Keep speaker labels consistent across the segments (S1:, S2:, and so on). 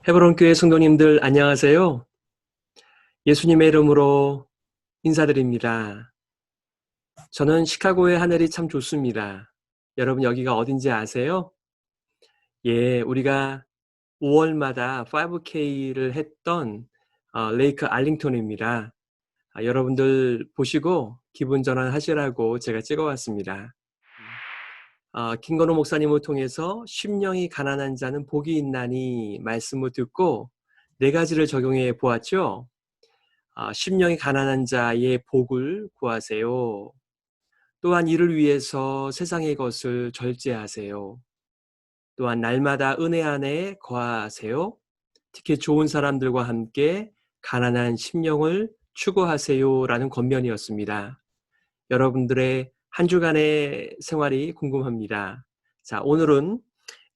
S1: 헤브론 교회 성도님들 안녕하세요. 예수님의 이름으로 인사드립니다. 저는 시카고의 하늘이 참 좋습니다. 여러분 여기가 어딘지 아세요? 예, 우리가 5월마다 5K를 했던 레이크 알링턴입니다. 여러분들 보시고 기분 전환하시라고 제가 찍어왔습니다. 김건호 목사님을 통해서 심령이 가난한 자는 복이 있나니 말씀을 듣고 4가지를 적용해 보았죠. 심령이 가난한 자의 복을 구하세요. 또한 이를 위해서 세상의 것을 절제하세요. 또한 날마다 은혜 안에 거하세요. 특히 좋은 사람들과 함께 가난한 심령을 추구하세요 라는 권면이었습니다. 여러분들의 한 주간의 생활이 궁금합니다. 자, 오늘은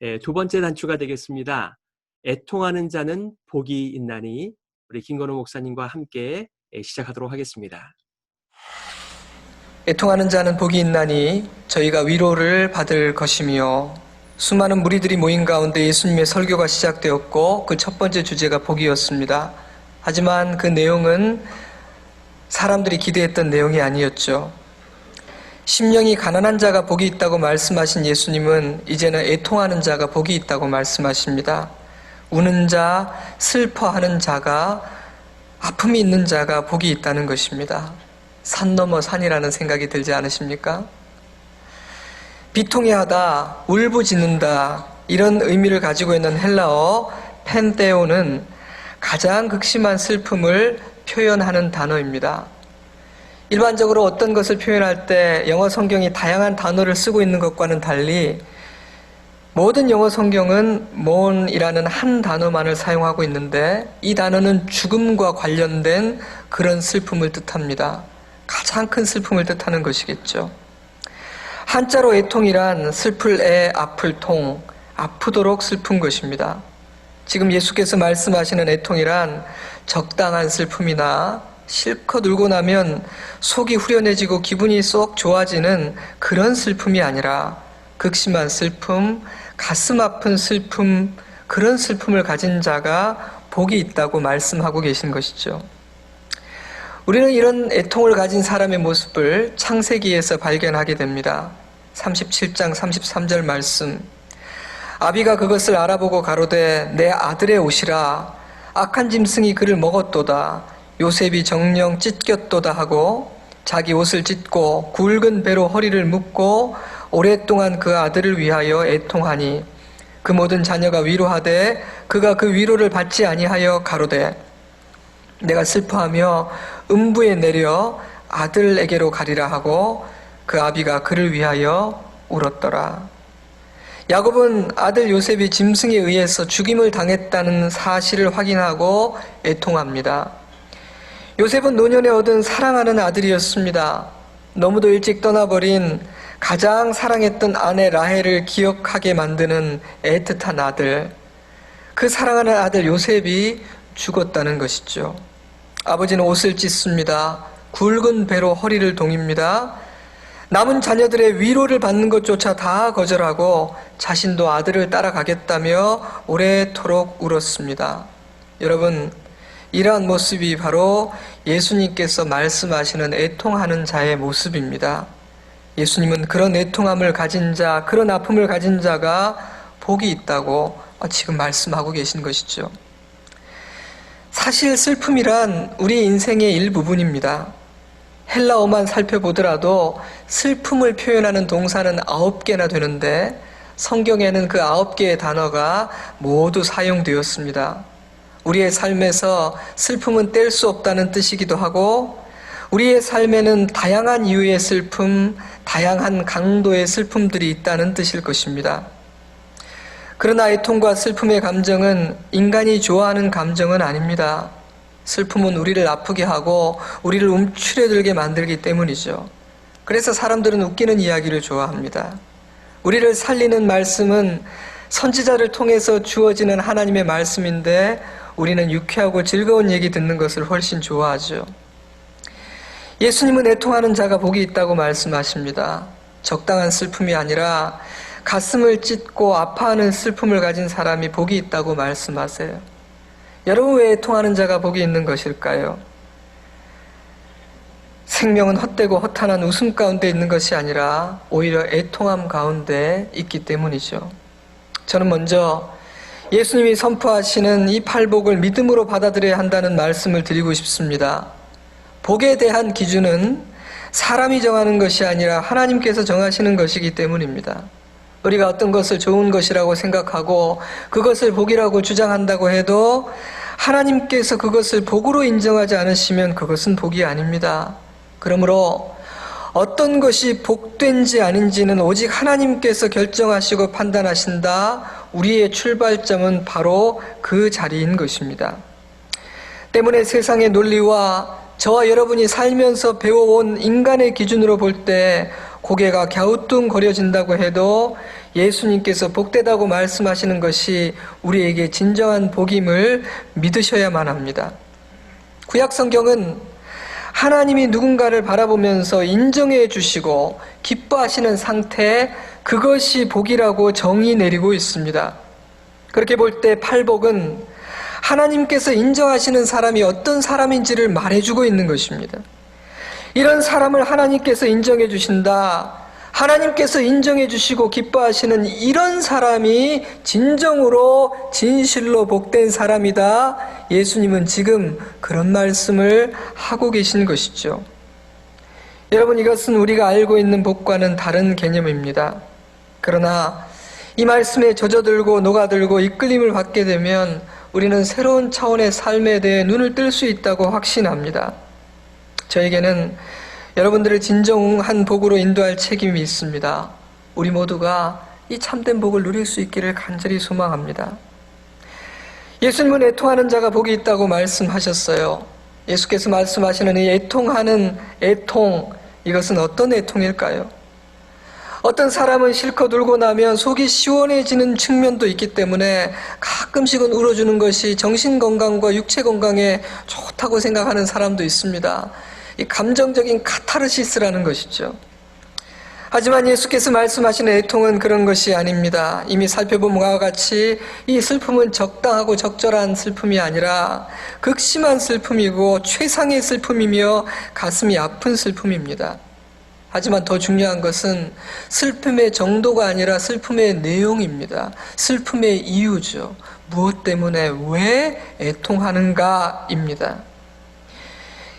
S1: 2번째 단추가 되겠습니다. 애통하는 자는 복이 있나니 우리 김건호 목사님과 함께 시작하도록 하겠습니다.
S2: 애통하는 자는 복이 있나니 저희가 위로를 받을 것이며. 수많은 무리들이 모인 가운데 예수님의 설교가 시작되었고 그 첫 번째 주제가 복이었습니다. 하지만 그 내용은 사람들이 기대했던 내용이 아니었죠. 심령이 가난한 자가 복이 있다고 말씀하신 예수님은 이제는 애통하는 자가 복이 있다고 말씀하십니다. 우는 자, 슬퍼하는 자가, 아픔이 있는 자가 복이 있다는 것입니다. 산 넘어 산이라는 생각이 들지 않으십니까? 비통해하다, 울부짖는다 이런 의미를 가지고 있는 헬라어 펜테오는 가장 극심한 슬픔을 표현하는 단어입니다. 일반적으로 어떤 것을 표현할 때 영어 성경이 다양한 단어를 쓰고 있는 것과는 달리 모든 영어 성경은 mourn이라는 한 단어만을 사용하고 있는데 이 단어는 죽음과 관련된 그런 슬픔을 뜻합니다. 가장 큰 슬픔을 뜻하는 것이겠죠. 한자로 애통이란 슬플 애, 아플 통, 아프도록 슬픈 것입니다. 지금 예수께서 말씀하시는 애통이란 적당한 슬픔이나 실컷 울고 나면 속이 후련해지고 기분이 쏙 좋아지는 그런 슬픔이 아니라 극심한 슬픔, 가슴 아픈 슬픔, 그런 슬픔을 가진 자가 복이 있다고 말씀하고 계신 것이죠. 우리는 이런 애통을 가진 사람의 모습을 창세기에서 발견하게 됩니다. 37장 33절 말씀. 아비가 그것을 알아보고 가로되 내 아들의 옷이라 악한 짐승이 그를 먹었도다. 요셉이 정령 찢겼도다 하고 자기 옷을 찢고 굵은 배로 허리를 묶고 오랫동안 그 아들을 위하여 애통하니 그 모든 자녀가 위로하되 그가 그 위로를 받지 아니하여 가로되 내가 슬퍼하며 음부에 내려 아들에게로 가리라 하고 그 아비가 그를 위하여 울었더라. 야곱은 아들 요셉이 짐승에 의해서 죽임을 당했다는 사실을 확인하고 애통합니다. 요셉은 노년에 얻은 사랑하는 아들이었습니다. 너무도 일찍 떠나버린 가장 사랑했던 아내 라헬을 기억하게 만드는 애틋한 아들, 그 사랑하는 아들 요셉이 죽었다는 것이죠. 아버지는 옷을 찢습니다. 굵은 배로 허리를 동입니다. 남은 자녀들의 위로를 받는 것조차 다 거절하고 자신도 아들을 따라가겠다며 오래도록 울었습니다. 여러분, 이러한 모습이 바로 예수님께서 말씀하시는 애통하는 자의 모습입니다. 예수님은 그런 애통함을 가진 자, 그런 아픔을 가진 자가 복이 있다고 지금 말씀하고 계신 것이죠. 사실 슬픔이란 우리 인생의 일부분입니다. 헬라어만 살펴보더라도 슬픔을 표현하는 동사는 9개나 되는데 성경에는 그 9개의 단어가 모두 사용되었습니다. 우리의 삶에서 슬픔은 뗄 수 없다는 뜻이기도 하고 우리의 삶에는 다양한 이유의 슬픔, 다양한 강도의 슬픔들이 있다는 뜻일 것입니다. 그러나 애통과 슬픔의 감정은 인간이 좋아하는 감정은 아닙니다. 슬픔은 우리를 아프게 하고 우리를 움츠려들게 만들기 때문이죠. 그래서 사람들은 웃기는 이야기를 좋아합니다. 우리를 살리는 말씀은 선지자를 통해서 주어지는 하나님의 말씀인데 우리는 유쾌하고 즐거운 얘기 듣는 것을 훨씬 좋아하죠. 예수님은 애통하는 자가 복이 있다고 말씀하십니다. 적당한 슬픔이 아니라 가슴을 찢고 아파하는 슬픔을 가진 사람이 복이 있다고 말씀하세요. 여러분, 왜 애통하는 자가 복이 있는 것일까요? 생명은 헛되고 허탄한 웃음 가운데 있는 것이 아니라 오히려 애통함 가운데 있기 때문이죠. 저는 먼저 예수님이 선포하시는 이 팔복을 믿음으로 받아들여야 한다는 말씀을 드리고 싶습니다. 복에 대한 기준은 사람이 정하는 것이 아니라 하나님께서 정하시는 것이기 때문입니다. 우리가 어떤 것을 좋은 것이라고 생각하고 그것을 복이라고 주장한다고 해도 하나님께서 그것을 복으로 인정하지 않으시면 그것은 복이 아닙니다. 그러므로 어떤 것이 복된지 아닌지는 오직 하나님께서 결정하시고 판단하신다. 우리의 출발점은 바로 그 자리인 것입니다. 때문에 세상의 논리와 저와 여러분이 살면서 배워온 인간의 기준으로 볼 때 고개가 갸우뚱거려진다고 해도 예수님께서 복되다고 말씀하시는 것이 우리에게 진정한 복임을 믿으셔야만 합니다. 구약 성경은 하나님이 누군가를 바라보면서 인정해 주시고 기뻐하시는 상태, 그것이 복이라고 정의 내리고 있습니다. 그렇게 볼 때 팔복은 하나님께서 인정하시는 사람이 어떤 사람인지를 말해주고 있는 것입니다. 이런 사람을 하나님께서 인정해 주신다. 하나님께서 인정해 주시고 기뻐하시는 이런 사람이 진정으로 진실로 복된 사람이다. 예수님은 지금 그런 말씀을 하고 계신 것이죠. 여러분, 이것은 우리가 알고 있는 복과는 다른 개념입니다. 그러나 이 말씀에 젖어들고 녹아들고 이끌림을 받게 되면 우리는 새로운 차원의 삶에 대해 눈을 뜰 수 있다고 확신합니다. 저에게는 여러분들을 진정한 복으로 인도할 책임이 있습니다. 우리 모두가 이 참된 복을 누릴 수 있기를 간절히 소망합니다. 예수님은 애통하는 자가 복이 있다고 말씀하셨어요. 예수께서 말씀하시는 이 애통하는 애통, 이것은 어떤 애통일까요? 어떤 사람은 실컷 울고 나면 속이 시원해지는 측면도 있기 때문에 가끔씩은 울어주는 것이 정신건강과 육체건강에 좋다고 생각하는 사람도 있습니다. 이 감정적인 카타르시스라는 것이죠. 하지만 예수께서 말씀하시는 애통은 그런 것이 아닙니다. 이미 살펴본 바와 같이 이 슬픔은 적당하고 적절한 슬픔이 아니라 극심한 슬픔이고 최상의 슬픔이며 가슴이 아픈 슬픔입니다. 하지만 더 중요한 것은 슬픔의 정도가 아니라 슬픔의 내용입니다. 슬픔의 이유죠. 무엇 때문에 왜 애통하는가입니다.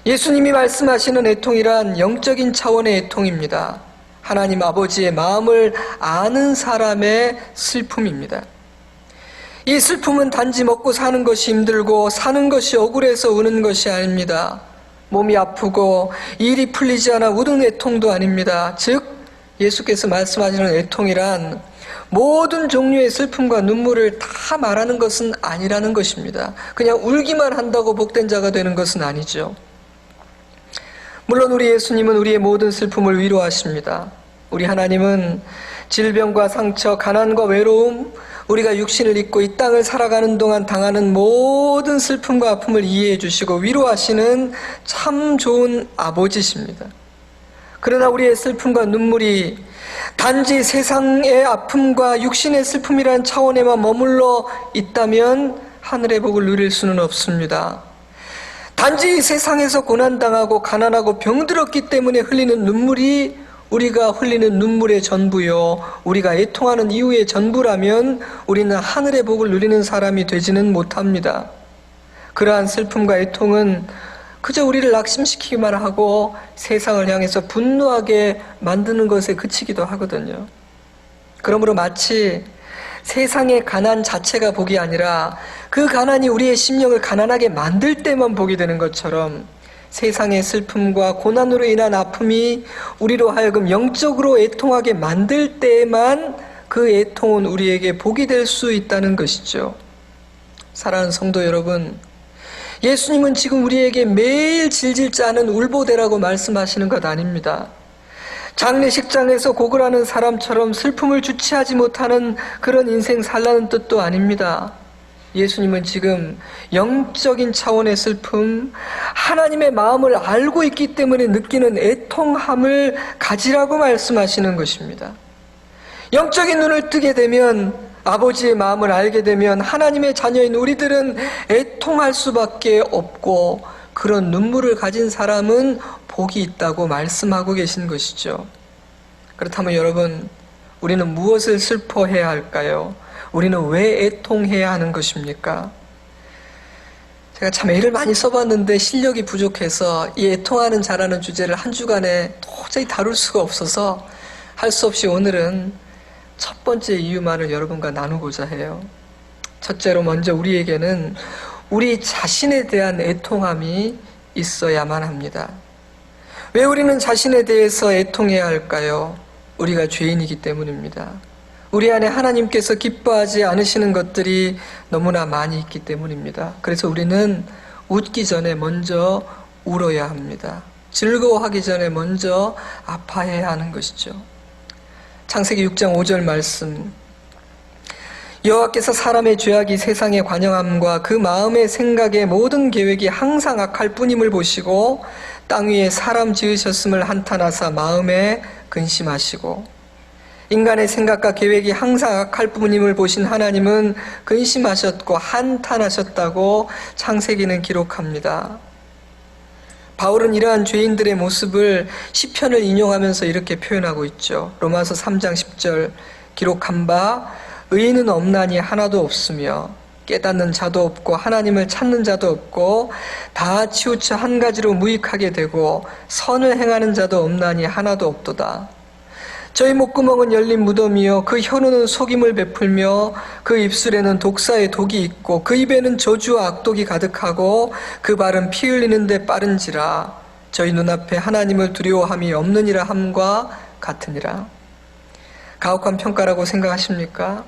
S2: 예수님이 말씀하시는 애통이란 영적인 차원의 애통입니다. 하나님 아버지의 마음을 아는 사람의 슬픔입니다. 이 슬픔은 단지 먹고 사는 것이 힘들고 사는 것이 억울해서 우는 것이 아닙니다. 몸이 아프고 일이 풀리지 않아 우는 애통도 아닙니다. 즉 예수께서 말씀하시는 애통이란 모든 종류의 슬픔과 눈물을 다 말하는 것은 아니라는 것입니다. 그냥 울기만 한다고 복된 자가 되는 것은 아니죠. 물론 우리 예수님은 우리의 모든 슬픔을 위로하십니다. 우리 하나님은 질병과 상처, 가난과 외로움, 우리가 육신을 입고 이 땅을 살아가는 동안 당하는 모든 슬픔과 아픔을 이해해 주시고 위로하시는 참 좋은 아버지십니다. 그러나 우리의 슬픔과 눈물이 단지 세상의 아픔과 육신의 슬픔이라는 차원에만 머물러 있다면 하늘의 복을 누릴 수는 없습니다. 단지 세상에서 고난당하고 가난하고 병들었기 때문에 흘리는 눈물이 우리가 흘리는 눈물의 전부요, 우리가 애통하는 이유의 전부라면 우리는 하늘의 복을 누리는 사람이 되지는 못합니다. 그러한 슬픔과 애통은 그저 우리를 낙심시키기만 하고 세상을 향해서 분노하게 만드는 것에 그치기도 하거든요. 그러므로 마치 세상의 가난 자체가 복이 아니라 그 가난이 우리의 심령을 가난하게 만들 때만 복이 되는 것처럼 세상의 슬픔과 고난으로 인한 아픔이 우리로 하여금 영적으로 애통하게 만들 때에만 그 애통은 우리에게 복이 될 수 있다는 것이죠. 사랑하는 성도 여러분, 예수님은 지금 우리에게 매일 질질 짜는 울보대라고 말씀하시는 것 아닙니다. 장례식장에서 고글하는 사람처럼 슬픔을 주체하지 못하는 그런 인생 살라는 뜻도 아닙니다. 예수님은 지금 영적인 차원의 슬픔, 하나님의 마음을 알고 있기 때문에 느끼는 애통함을 가지라고 말씀하시는 것입니다. 영적인 눈을 뜨게 되면 아버지의 마음을 알게 되면 하나님의 자녀인 우리들은 애통할 수밖에 없고, 그런 눈물을 가진 사람은 복이 있다고 말씀하고 계신 것이죠. 그렇다면 여러분, 우리는 무엇을 슬퍼해야 할까요? 우리는 왜 애통해야 하는 것입니까? 제가 참 애를 많이 써봤는데 실력이 부족해서 이 애통하는 자라는 주제를 한 주간에 도저히 다룰 수가 없어서 할 수 없이 오늘은 첫 번째 이유만을 여러분과 나누고자 해요. 첫째로 먼저 우리에게는 우리 자신에 대한 애통함이 있어야만 합니다. 왜 우리는 자신에 대해서 애통해야 할까요? 우리가 죄인이기 때문입니다. 우리 안에 하나님께서 기뻐하지 않으시는 것들이 너무나 많이 있기 때문입니다. 그래서 우리는 웃기 전에 먼저 울어야 합니다. 즐거워하기 전에 먼저 아파해야 하는 것이죠. 창세기 6장 5절 말씀, 여호와께서 사람의 죄악이 세상에 관영함과 그 마음의 생각의 모든 계획이 항상 악할 뿐임을 보시고 땅 위에 사람 지으셨음을 한탄하사 마음에 근심하시고, 인간의 생각과 계획이 항상 악할 뿐임을 보신 하나님은 근심하셨고 한탄하셨다고 창세기는 기록합니다. 바울은 이러한 죄인들의 모습을 시편을 인용하면서 이렇게 표현하고 있죠. 로마서 3장 10절, 기록한 바 의인은 없나니 하나도 없으며 깨닫는 자도 없고 하나님을 찾는 자도 없고 다 치우쳐 한 가지로 무익하게 되고 선을 행하는 자도 없나니 하나도 없도다. 저희 목구멍은 열린 무덤이요 그 혀로는 속임을 베풀며 그 입술에는 독사의 독이 있고 그 입에는 저주와 악독이 가득하고 그 발은 피 흘리는데 빠른지라 저희 눈앞에 하나님을 두려워함이 없느니라 함과 같으니라. 가혹한 평가라고 생각하십니까?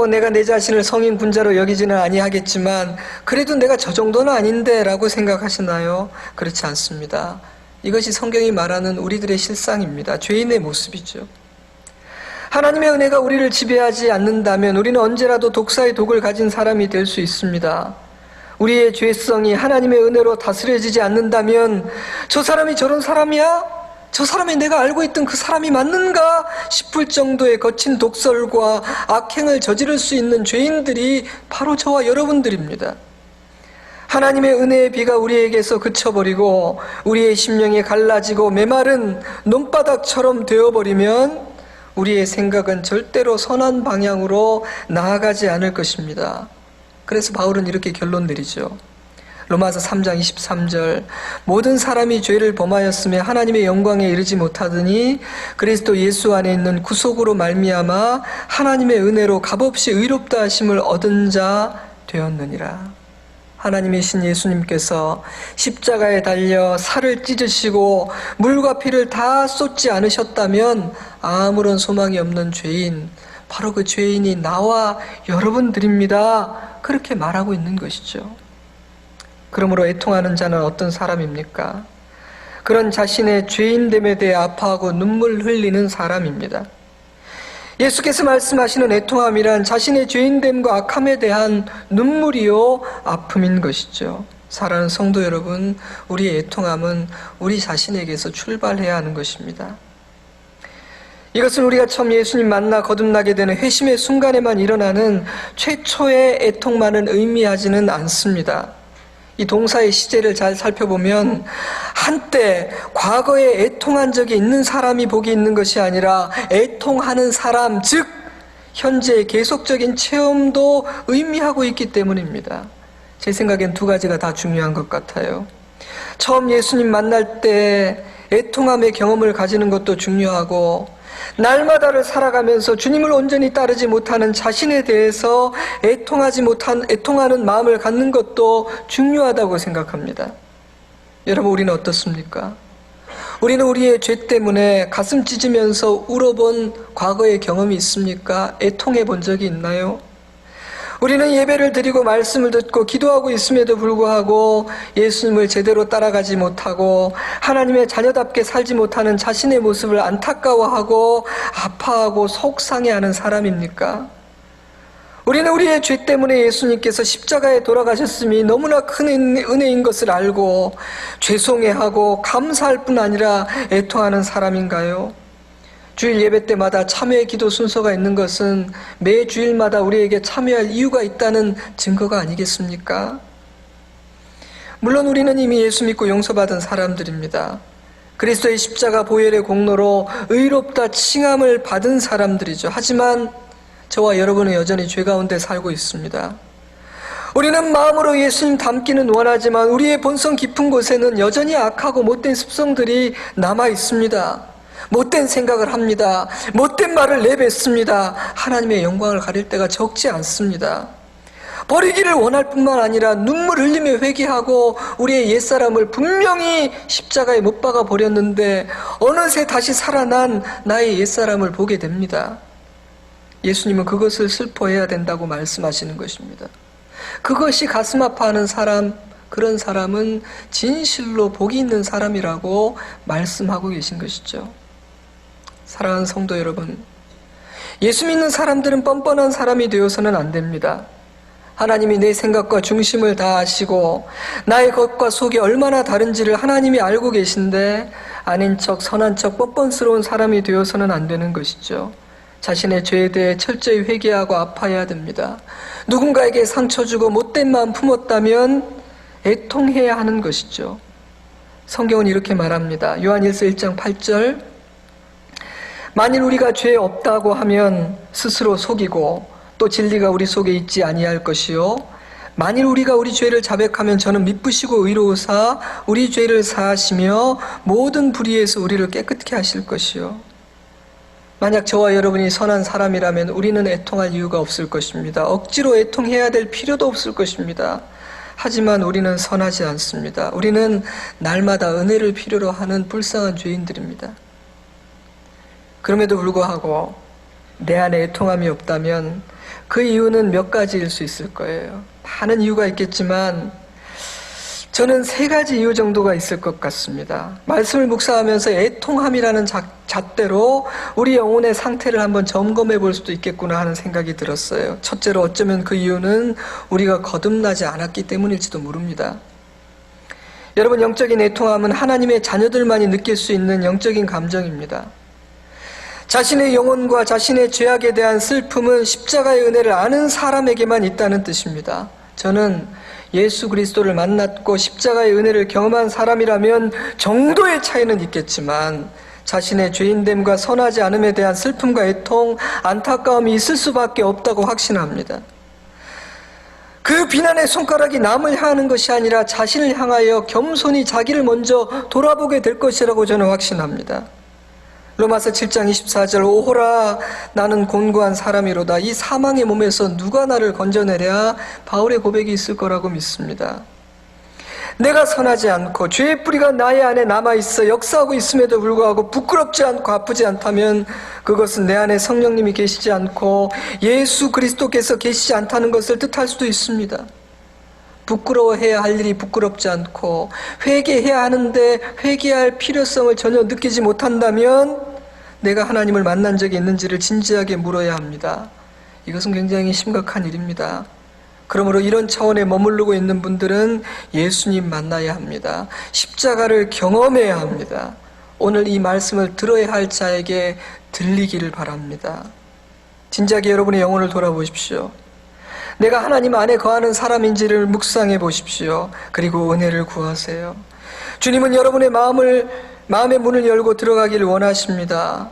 S2: 내가 내 자신을 성인 군자로 여기지는 아니하겠지만 그래도 내가 저 정도는 아닌데 라고 생각하시나요? 그렇지 않습니다. 이것이 성경이 말하는 우리들의 실상입니다. 죄인의 모습이죠. 하나님의 은혜가 우리를 지배하지 않는다면 우리는 언제라도 독사의 독을 가진 사람이 될 수 있습니다. 우리의 죄성이 하나님의 은혜로 다스려지지 않는다면 저 사람이 저런 사람이야? 저 사람이 내가 알고 있던 그 사람이 맞는가 싶을 정도의 거친 독설과 악행을 저지를 수 있는 죄인들이 바로 저와 여러분들입니다. 하나님의 은혜의 비가 우리에게서 그쳐버리고 우리의 심령이 갈라지고 메마른 논바닥처럼 되어버리면 우리의 생각은 절대로 선한 방향으로 나아가지 않을 것입니다. 그래서 바울은 이렇게 결론 내리죠. 로마서 3장 23절, 모든 사람이 죄를 범하였으며 하나님의 영광에 이르지 못하더니 그리스도 예수 안에 있는 구속으로 말미암아 하나님의 은혜로 값없이 의롭다 하심을 얻은 자 되었느니라. 하나님의 신 예수님께서 십자가에 달려 살을 찢으시고 물과 피를 다 쏟지 않으셨다면 아무런 소망이 없는 죄인, 바로 그 죄인이 나와 여러분들입니다. 그렇게 말하고 있는 것이죠. 그러므로 애통하는 자는 어떤 사람입니까? 그런 자신의 죄인됨에 대해 아파하고 눈물 흘리는 사람입니다. 예수께서 말씀하시는 애통함이란 자신의 죄인됨과 악함에 대한 눈물이요 아픔인 것이죠. 사랑하는 성도 여러분, 우리의 애통함은 우리 자신에게서 출발해야 하는 것입니다. 이것은 우리가 처음 예수님 만나 거듭나게 되는 회심의 순간에만 일어나는 최초의 애통만은 의미하지는 않습니다. 이 동사의 시제를 잘 살펴보면 한때 과거에 애통한 적이 있는 사람이 복이 있는 것이 아니라 애통하는 사람, 즉 현재의 계속적인 체험도 의미하고 있기 때문입니다. 제 생각엔 두 가지가 다 중요한 것 같아요. 처음 예수님 만날 때 애통함의 경험을 가지는 것도 중요하고, 날마다를 살아가면서 주님을 온전히 따르지 못하는 자신에 대해서 애통하는 마음을 갖는 것도 중요하다고 생각합니다. 여러분, 우리는 어떻습니까? 우리는 우리의 죄 때문에 가슴 찢으면서 울어본 과거의 경험이 있습니까? 애통해 본 적이 있나요? 우리는 예배를 드리고 말씀을 듣고 기도하고 있음에도 불구하고 예수님을 제대로 따라가지 못하고 하나님의 자녀답게 살지 못하는 자신의 모습을 안타까워하고 아파하고 속상해하는 사람입니까? 우리는 우리의 죄 때문에 예수님께서 십자가에 돌아가셨음이 너무나 큰 은혜인 것을 알고 죄송해하고 감사할 뿐 아니라 애통하는 사람인가요? 주일 예배 때마다 참회의 기도 순서가 있는 것은 매 주일마다 우리에게 참여할 이유가 있다는 증거가 아니겠습니까? 물론 우리는 이미 예수 믿고 용서받은 사람들입니다. 그리스도의 십자가 보혈의 공로로 의롭다 칭함을 받은 사람들이죠. 하지만 저와 여러분은 여전히 죄 가운데 살고 있습니다. 우리는 마음으로 예수님 닮기는 원하지만 우리의 본성 깊은 곳에는 여전히 악하고 못된 습성들이 남아 있습니다. 못된 생각을 합니다. 못된 말을 내뱉습니다. 하나님의 영광을 가릴 때가 적지 않습니다. 버리기를 원할 뿐만 아니라 눈물 흘리며 회개하고 우리의 옛사람을 분명히 십자가에 못 박아 버렸는데 어느새 다시 살아난 나의 옛사람을 보게 됩니다. 예수님은 그것을 슬퍼해야 된다고 말씀하시는 것입니다. 그것이 가슴 아파하는 사람, 그런 사람은 진실로 복이 있는 사람이라고 말씀하고 계신 것이죠. 사랑하는 성도 여러분, 예수 믿는 사람들은 뻔뻔한 사람이 되어서는 안 됩니다. 하나님이 내 생각과 중심을 다 아시고 나의 겉과 속이 얼마나 다른지를 하나님이 알고 계신데 아닌 척 선한 척 뻔뻔스러운 사람이 되어서는 안 되는 것이죠. 자신의 죄에 대해 철저히 회개하고 아파해야 됩니다. 누군가에게 상처 주고 못된 마음 품었다면 애통해야 하는 것이죠. 성경은 이렇게 말합니다. 요한일서 1장 8절, 만일 우리가 죄 없다고 하면 스스로 속이고 또 진리가 우리 속에 있지 아니할 것이요 만일 우리가 우리 죄를 자백하면 저는 미쁘시고 의로우사 우리 죄를 사하시며 모든 불의에서 우리를 깨끗게 하실 것이요. 만약 저와 여러분이 선한 사람이라면 우리는 애통할 이유가 없을 것입니다. 억지로 애통해야 될 필요도 없을 것입니다. 하지만 우리는 선하지 않습니다. 우리는 날마다 은혜를 필요로 하는 불쌍한 죄인들입니다. 그럼에도 불구하고 내 안에 애통함이 없다면 그 이유는 몇 가지일 수 있을 거예요. 많은 이유가 있겠지만 저는 3가지 이유 정도가 있을 것 같습니다. 말씀을 묵상하면서 애통함이라는 잣대로 우리 영혼의 상태를 한번 점검해 볼 수도 있겠구나 하는 생각이 들었어요. 첫째로 어쩌면 그 이유는 우리가 거듭나지 않았기 때문일지도 모릅니다. 여러분, 영적인 애통함은 하나님의 자녀들만이 느낄 수 있는 영적인 감정입니다. 자신의 영혼과 자신의 죄악에 대한 슬픔은 십자가의 은혜를 아는 사람에게만 있다는 뜻입니다. 저는 예수 그리스도를 만났고 십자가의 은혜를 경험한 사람이라면 정도의 차이는 있겠지만 자신의 죄인됨과 선하지 않음에 대한 슬픔과 애통, 안타까움이 있을 수밖에 없다고 확신합니다. 그 비난의 손가락이 남을 향하는 것이 아니라 자신을 향하여 겸손히 자기를 먼저 돌아보게 될 것이라고 저는 확신합니다. 로마서 7장 24절, 오호라 나는 곤고한 사람이로다. 이 사망의 몸에서 누가 나를 건져내랴. 바울의 고백이 있을 거라고 믿습니다. 내가 선하지 않고 죄의 뿌리가 나의 안에 남아있어 역사하고 있음에도 불구하고 부끄럽지 않고 아프지 않다면 그것은 내 안에 성령님이 계시지 않고 예수 그리스도께서 계시지 않다는 것을 뜻할 수도 있습니다. 부끄러워해야 할 일이 부끄럽지 않고 회개해야 하는데 회개할 필요성을 전혀 느끼지 못한다면 내가 하나님을 만난 적이 있는지를 진지하게 물어야 합니다. 이것은 굉장히 심각한 일입니다. 그러므로 이런 차원에 머무르고 있는 분들은 예수님 만나야 합니다. 십자가를 경험해야 합니다. 오늘 이 말씀을 들어야 할 자에게 들리기를 바랍니다. 진지하게 여러분의 영혼을 돌아보십시오. 내가 하나님 안에 거하는 사람인지를 묵상해 보십시오. 그리고 은혜를 구하세요. 주님은 여러분의 마음의 문을 열고 들어가기를 원하십니다.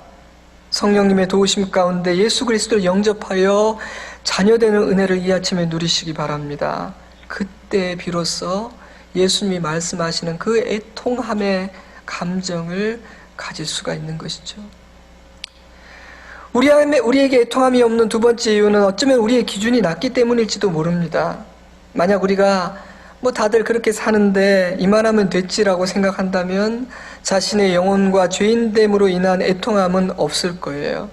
S2: 성령님의 도우심 가운데 예수 그리스도를 영접하여 자녀되는 은혜를 이 아침에 누리시기 바랍니다. 그때 비로소 예수님이 말씀하시는 그 애통함의 감정을 가질 수가 있는 것이죠. 우리에게 애통함이 없는 두 번째 이유는 어쩌면 우리의 기준이 낮기 때문일지도 모릅니다. 만약 우리가 다들 그렇게 사는데 이만하면 됐지라고 생각한다면 자신의 영혼과 죄인됨으로 인한 애통함은 없을 거예요.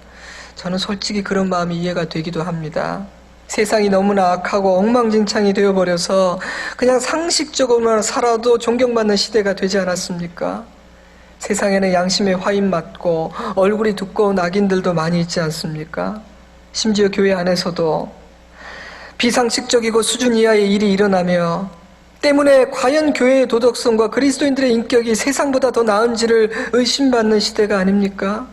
S2: 저는 솔직히 그런 마음이 이해가 되기도 합니다. 세상이 너무나 악하고 엉망진창이 되어버려서 그냥 상식적으로만 살아도 존경받는 시대가 되지 않았습니까? 세상에는 양심의 화인 맞고 얼굴이 두꺼운 악인들도 많이 있지 않습니까? 심지어 교회 안에서도 비상식적이고 수준 이하의 일이 일어나며 때문에 과연 교회의 도덕성과 그리스도인들의 인격이 세상보다 더 나은지를 의심받는 시대가 아닙니까?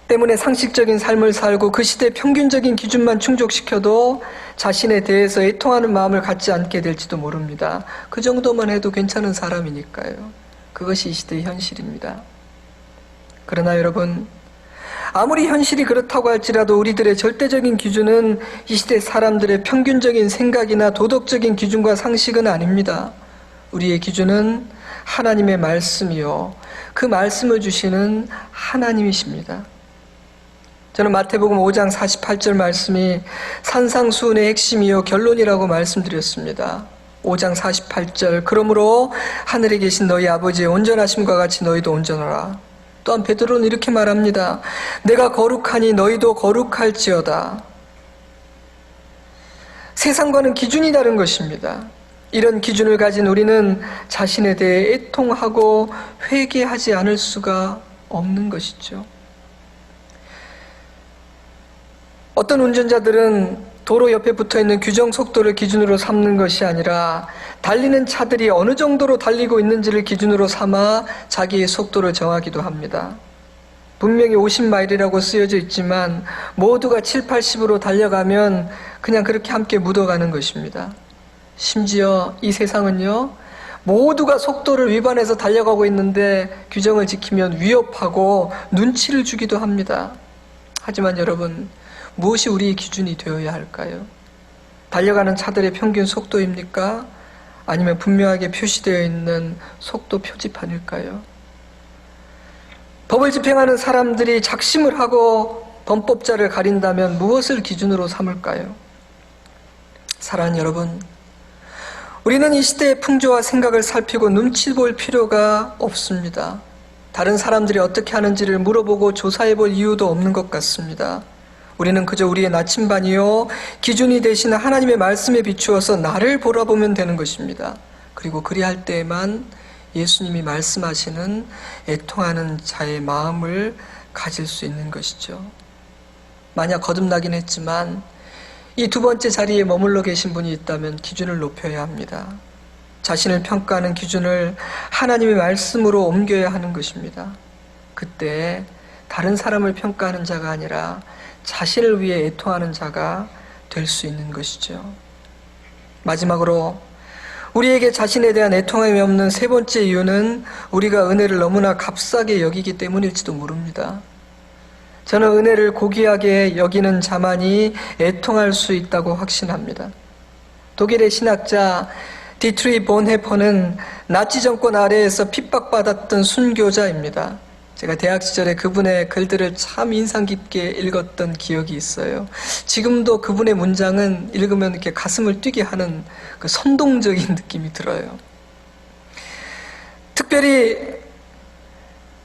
S2: 때문에 상식적인 삶을 살고 그 시대의 평균적인 기준만 충족시켜도 자신에 대해서 애통하는 마음을 갖지 않게 될지도 모릅니다. 그 정도만 해도 괜찮은 사람이니까요. 그것이 이 시대의 현실입니다. 그러나 여러분, 아무리 현실이 그렇다고 할지라도 우리들의 절대적인 기준은 이 시대 사람들의 평균적인 생각이나 도덕적인 기준과 상식은 아닙니다. 우리의 기준은 하나님의 말씀이요, 그 말씀을 주시는 하나님이십니다. 저는 마태복음 5장 48절 말씀이 산상수훈의 핵심이요 결론이라고 말씀드렸습니다. 5장 48절, 그러므로 하늘에 계신 너희 아버지의 온전하심과 같이 너희도 온전하라. 또한 베드로는 이렇게 말합니다. 내가 거룩하니 너희도 거룩할지어다. 세상과는 기준이 다른 것입니다. 이런 기준을 가진 우리는 자신에 대해 애통하고 회개하지 않을 수가 없는 것이죠. 어떤 운전자들은 도로 옆에 붙어있는 규정 속도를 기준으로 삼는 것이 아니라 달리는 차들이 어느 정도로 달리고 있는지를 기준으로 삼아 자기의 속도를 정하기도 합니다. 분명히 50마일이라고 쓰여져 있지만 모두가 7, 80으로 달려가면 그냥 그렇게 함께 묻어가는 것입니다. 심지어 이 세상은요, 모두가 속도를 위반해서 달려가고 있는데 규정을 지키면 위협하고 눈치를 주기도 합니다. 하지만 여러분, 무엇이 우리의 기준이 되어야 할까요? 달려가는 차들의 평균 속도입니까? 아니면 분명하게 표시되어 있는 속도 표지판일까요? 법을 집행하는 사람들이 작심을 하고 범법자를 가린다면 무엇을 기준으로 삼을까요? 사랑하는 여러분, 우리는 이 시대의 풍조와 생각을 살피고 눈치 볼 필요가 없습니다. 다른 사람들이 어떻게 하는지를 물어보고 조사해 볼 이유도 없는 것 같습니다. 우리는 그저 우리의 나침반이요 기준이 되시는 하나님의 말씀에 비추어서 나를 돌아보면 되는 것입니다. 그리고 그리할 때에만 예수님이 말씀하시는 애통하는 자의 마음을 가질 수 있는 것이죠. 만약 거듭나긴 했지만 이 두 번째 자리에 머물러 계신 분이 있다면 기준을 높여야 합니다. 자신을 평가하는 기준을 하나님의 말씀으로 옮겨야 하는 것입니다. 그때 다른 사람을 평가하는 자가 아니라 자신을 위해 애통하는 자가 될 수 있는 것이죠. 마지막으로 우리에게 자신에 대한 애통함이 없는 세 번째 이유는 우리가 은혜를 너무나 값싸게 여기기 때문일지도 모릅니다. 저는 은혜를 고귀하게 여기는 자만이 애통할 수 있다고 확신합니다. 독일의 신학자 디트리 본헤퍼는 나치 정권 아래에서 핍박받았던 순교자입니다. 제가 대학 시절에 그분의 글들을 참 인상 깊게 읽었던 기억이 있어요. 지금도 그분의 문장은 읽으면 이렇게 가슴을 뛰게 하는 그 선동적인 느낌이 들어요. 특별히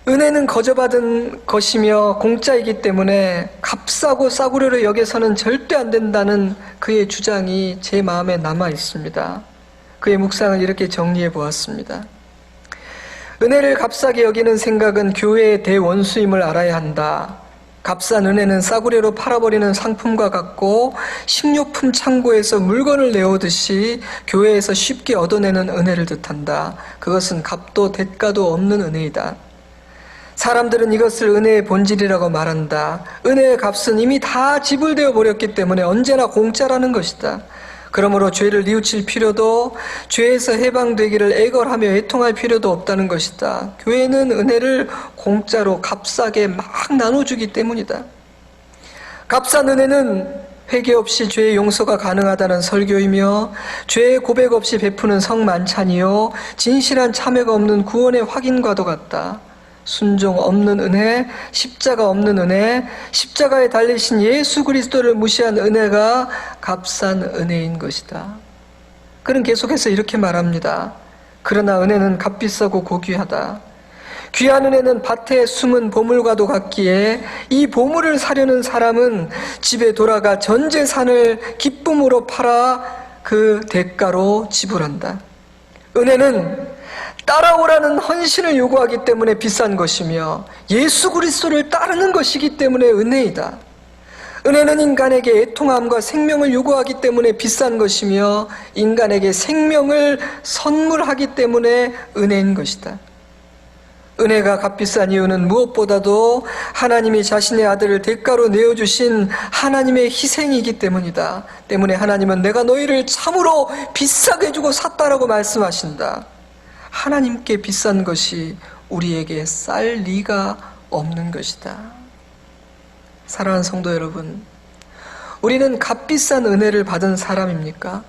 S2: 은혜는 거저받은 것이며 공짜이기 때문에 값싸고 싸구려로 여겨서는 절대 안 된다는 그의 주장이 제 마음에 남아 있습니다. 그의 묵상을 이렇게 정리해 보았습니다. 은혜를 값싸게 여기는 생각은 교회의 대원수임을 알아야 한다. 값싼 은혜는 싸구려로 팔아버리는 상품과 같고 식료품 창고에서 물건을 내오듯이 교회에서 쉽게 얻어내는 은혜를 뜻한다. 그것은 값도 대가도 없는 은혜이다. 사람들은 이것을 은혜의 본질이라고 말한다. 은혜의 값은 이미 다 지불되어 버렸기 때문에 언제나 공짜라는 것이다. 그러므로 죄를 뉘우칠 필요도, 죄에서 해방되기를 애걸하며 애통할 필요도 없다는 것이다. 교회는 은혜를 공짜로 값싸게 막 나눠주기 때문이다. 값싼 은혜는 회개 없이 죄의 용서가 가능하다는 설교이며 죄의 고백 없이 베푸는 성만찬이요 진실한 참회가 없는 구원의 확인과도 같다. 순종 없는 은혜, 십자가 없는 은혜, 십자가에 달리신 예수 그리스도를 무시한 은혜가 값싼 은혜인 것이다. 그는 계속해서 이렇게 말합니다. 그러나 은혜는 값비싸고 고귀하다. 귀한 은혜는 밭에 숨은 보물과도 같기에 이 보물을 사려는 사람은 집에 돌아가 전 재산을 기쁨으로 팔아 그 대가로 지불한다. 은혜는 따라오라는 헌신을 요구하기 때문에 비싼 것이며 예수 그리스도를 따르는 것이기 때문에 은혜이다. 은혜는 인간에게 애통함과 생명을 요구하기 때문에 비싼 것이며 인간에게 생명을 선물하기 때문에 은혜인 것이다. 은혜가 값비싼 이유는 무엇보다도 하나님이 자신의 아들을 대가로 내어주신 하나님의 희생이기 때문이다. 때문에 하나님은 내가 너희를 참으로 비싸게 주고 샀다라고 말씀하신다. 하나님께 비싼 것이 우리에게 쌀 리가 없는 것이다. 사랑하는 성도 여러분, 우리는 값비싼 은혜를 받은 사람입니까?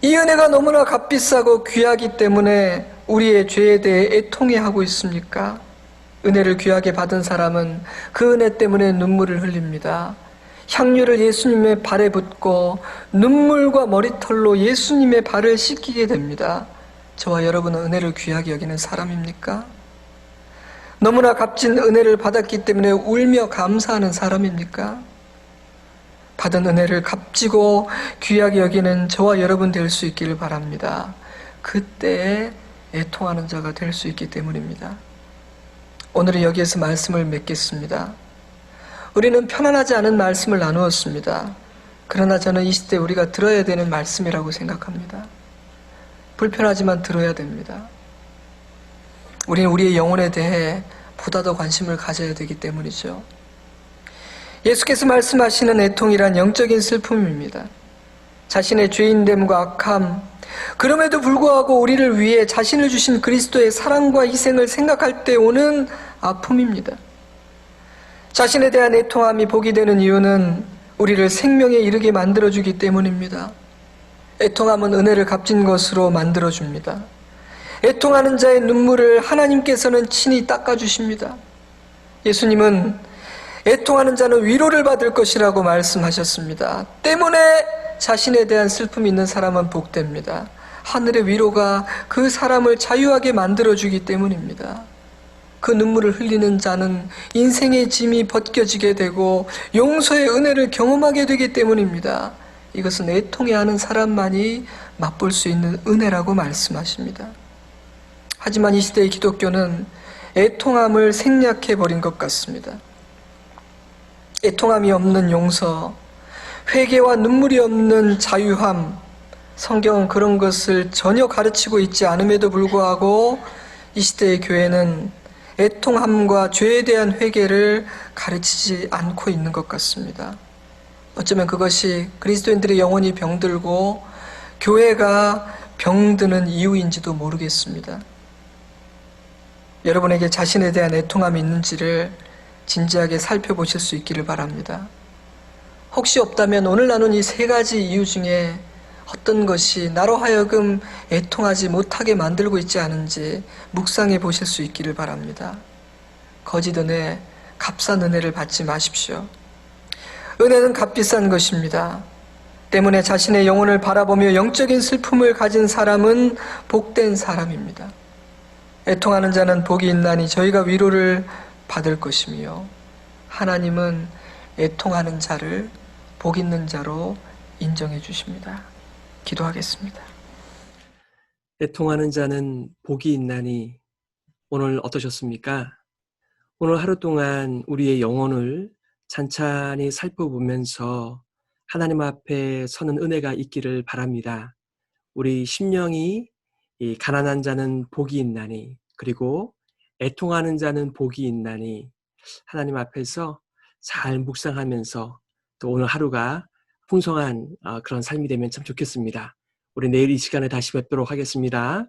S2: 이 은혜가 너무나 값비싸고 귀하기 때문에 우리의 죄에 대해 애통해하고 있습니까? 은혜를 귀하게 받은 사람은 그 은혜 때문에 눈물을 흘립니다. 향유를 예수님의 발에 붓고 눈물과 머리털로 예수님의 발을 씻기게 됩니다. 저와 여러분은 은혜를 귀하게 여기는 사람입니까? 너무나 값진 은혜를 받았기 때문에 울며 감사하는 사람입니까? 받은 은혜를 값지고 귀하게 여기는 저와 여러분 될 수 있기를 바랍니다. 그때에 애통하는 자가 될 수 있기 때문입니다. 오늘은 여기에서 말씀을 맺겠습니다. 우리는 편안하지 않은 말씀을 나누었습니다. 그러나 저는 이 시대 우리가 들어야 되는 말씀이라고 생각합니다. 불편하지만 들어야 됩니다. 우리는 우리의 영혼에 대해 보다 더 관심을 가져야 되기 때문이죠. 예수께서 말씀하시는 애통이란 영적인 슬픔입니다. 자신의 죄인됨과 악함, 그럼에도 불구하고 우리를 위해 자신을 주신 그리스도의 사랑과 희생을 생각할 때 오는 아픔입니다. 자신에 대한 애통함이 복이 되는 이유는 우리를 생명에 이르게 만들어주기 때문입니다. 애통함은 은혜를 값진 것으로 만들어줍니다. 애통하는 자의 눈물을 하나님께서는 친히 닦아주십니다. 예수님은 애통하는 자는 위로를 받을 것이라고 말씀하셨습니다. 때문에 자신에 대한 슬픔이 있는 사람은 복됩니다. 하늘의 위로가 그 사람을 자유하게 만들어주기 때문입니다. 그 눈물을 흘리는 자는 인생의 짐이 벗겨지게 되고 용서의 은혜를 경험하게 되기 때문입니다. 이것은 애통해하는 사람만이 맛볼 수 있는 은혜라고 말씀하십니다. 하지만 이 시대의 기독교는 애통함을 생략해버린 것 같습니다. 애통함이 없는 용서, 회개와 눈물이 없는 자유함, 성경은 그런 것을 전혀 가르치고 있지 않음에도 불구하고 이 시대의 교회는 애통함과 죄에 대한 회개를 가르치지 않고 있는 것 같습니다. 어쩌면 그것이 그리스도인들의 영혼이 병들고 교회가 병드는 이유인지도 모르겠습니다. 여러분에게 자신에 대한 애통함이 있는지를 진지하게 살펴보실 수 있기를 바랍니다. 혹시 없다면 오늘 나눈 이 세 가지 이유 중에 어떤 것이 나로 하여금 애통하지 못하게 만들고 있지 않은지 묵상해 보실 수 있기를 바랍니다. 거짓 은혜, 값싼 은혜를 받지 마십시오. 은혜는 값비싼 것입니다. 때문에 자신의 영혼을 바라보며 영적인 슬픔을 가진 사람은 복된 사람입니다. 애통하는 자는 복이 있나니 저희가 위로를 받을 것이며 하나님은 애통하는 자를 복 있는 자로 인정해 주십니다. 기도하겠습니다.
S1: 애통하는 자는 복이 있나니 오늘 어떠셨습니까? 오늘 하루 동안 우리의 영혼을 찬찬히 살펴보면서 하나님 앞에 서는 은혜가 있기를 바랍니다. 우리 심령이 이 가난한 자는 복이 있나니 그리고 애통하는 자는 복이 있나니 하나님 앞에서 잘 묵상하면서 또 오늘 하루가 풍성한 그런 삶이 되면 참 좋겠습니다. 우리 내일 이 시간에 다시 뵙도록 하겠습니다.